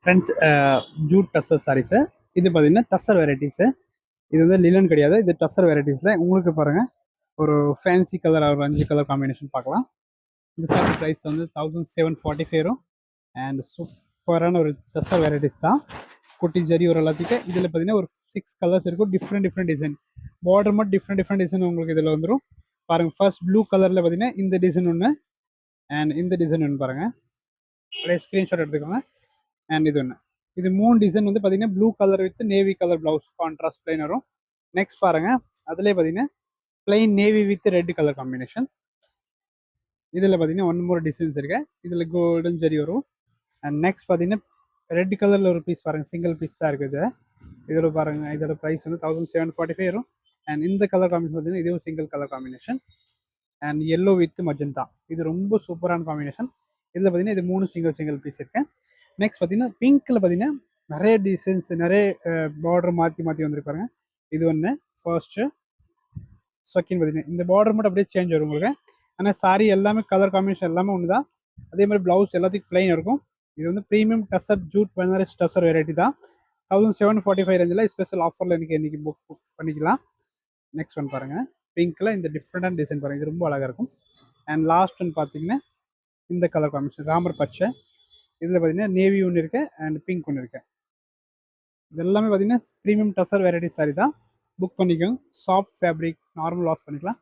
Friends, Jude tussar sarees. இது பார்த்தீங்கன்னா tussar varieties. இது வந்து லிலன் கிடையாது, இது டஸ்ஸர் வெரைட்டிஸில் உங்களுக்கு பாருங்கள் ஒரு ஃபேன்சி கலர், ஒரு 5 கலர் காம்பினேஷன் பார்க்கலாம். இந்த சாரீ ப்ரைஸ் வந்து 1745 வரும். அண்ட் சூப்பரான ஒரு டஸ்ஸர் வெரைட்டிஸ் தான். குட்டி ஜரி ஒரு எல்லாத்துக்கும். இதில் பார்த்தீங்கன்னா ஒரு 6 கலர்ஸ் இருக்கும். டிஃப்ரெண்ட் டிசைன், பார்டர் மட்டும் டிஃப்ரெண்ட் டிசைன் உங்களுக்கு இதில் வந்துடும். பாருங்கள், ஃபர்ஸ்ட் ப்ளூ கலரில் பார்த்தீங்கன்னா இந்த டிசைன் ஒன்று, அண்ட் இந்த டிசைன் ஒன்று பாருங்கள். அப்படியே ஸ்க்ரீன்ஷாட் எடுத்துக்கோங்க. அண்ட் இது ஒன்று, இது 3 டிசைன் வந்து பார்த்தீங்கன்னா blue colour with navy colour blouse contrast plain வரும். நெக்ஸ்ட் பாருங்கள், அதிலே பார்த்தீங்கன்னா plain navy with red colour combination. இதில் பார்த்தீங்கன்னா 1 மோர் டிசைன்ஸ் இருக்கு. இதில் கோல்டன் ஜரி வரும். அண்ட் நெக்ஸ்ட் பார்த்தீங்கன்னா ரெட் கலரில் ஒரு பீஸ் பாருங்கள், சிங்கிள் பீஸ் தான் இருக்குது. இதோட பாருங்கள், இதோட ப்ரைஸ் வந்து 1745 வரும். அண்ட் இந்த கலர் காம்பினேஷன் பார்த்தீங்கன்னா இதுவும் single colour combination. And yellow with magenta, இது ரொம்ப சூப்பரான காம்பினேஷன். இதில் பார்த்தீங்கன்னா இது 3 சிங்கிள் பீஸ் இருக்கு. நெக்ஸ்ட் பார்த்தீங்கன்னா பிங்க்கில் பார்த்தீங்கன்னா நிறைய டிசைன்ஸ், நிறைய பார்டர் மாற்றி வந்திருப்பாருங்க. இது ஒன்று ஃபர்ஸ்ட்டு. செகண்ட் பார்த்தீங்கன்னா இந்த பார்டர் மட்டும் அப்படியே சேஞ்ச் வரும் உங்களுக்கு. ஆனால் சாரி எல்லாமே கலர் காம்பினேஷன் எல்லாமே ஒன்று தான். அதே மாதிரி ப்ளவுஸ் எல்லாத்துக்கும் பிளைன் இருக்கும். இது வந்து premium tussar jute Banaras tussar variety தான். 1745 ரேஞ்சில் ஸ்பெஷல் ஆஃபரில் இன்னைக்கு புக் பண்ணிக்கலாம். நெக்ஸ்ட் ஒன் பாருங்கள், பிங்க்கில் இந்த டிஃப்ரெண்டான டிசைன் பாருங்கள், இது ரொம்ப அழகாக இருக்கும். அண்ட் லாஸ்ட் ஒன் பார்த்தீங்கன்னா இந்த கலர் காம்பினேஷன் ராமர் பச்சை. இதில் பார்த்தீங்கன்னா நேவி ஒன்று இருக்குது அண்ட் பிங்க் ஒன்று இருக்குது. இது எல்லாமே பார்த்தீங்கன்னா ப்ரீமியம் டஸ்ஸர் வெரைட்டி சாரி தான். புக் பண்ணிக்கோங்க. சாஃப்ட் ஃபேப்ரிக், நார்மல் வாஷ் பண்ணிக்கலாம்.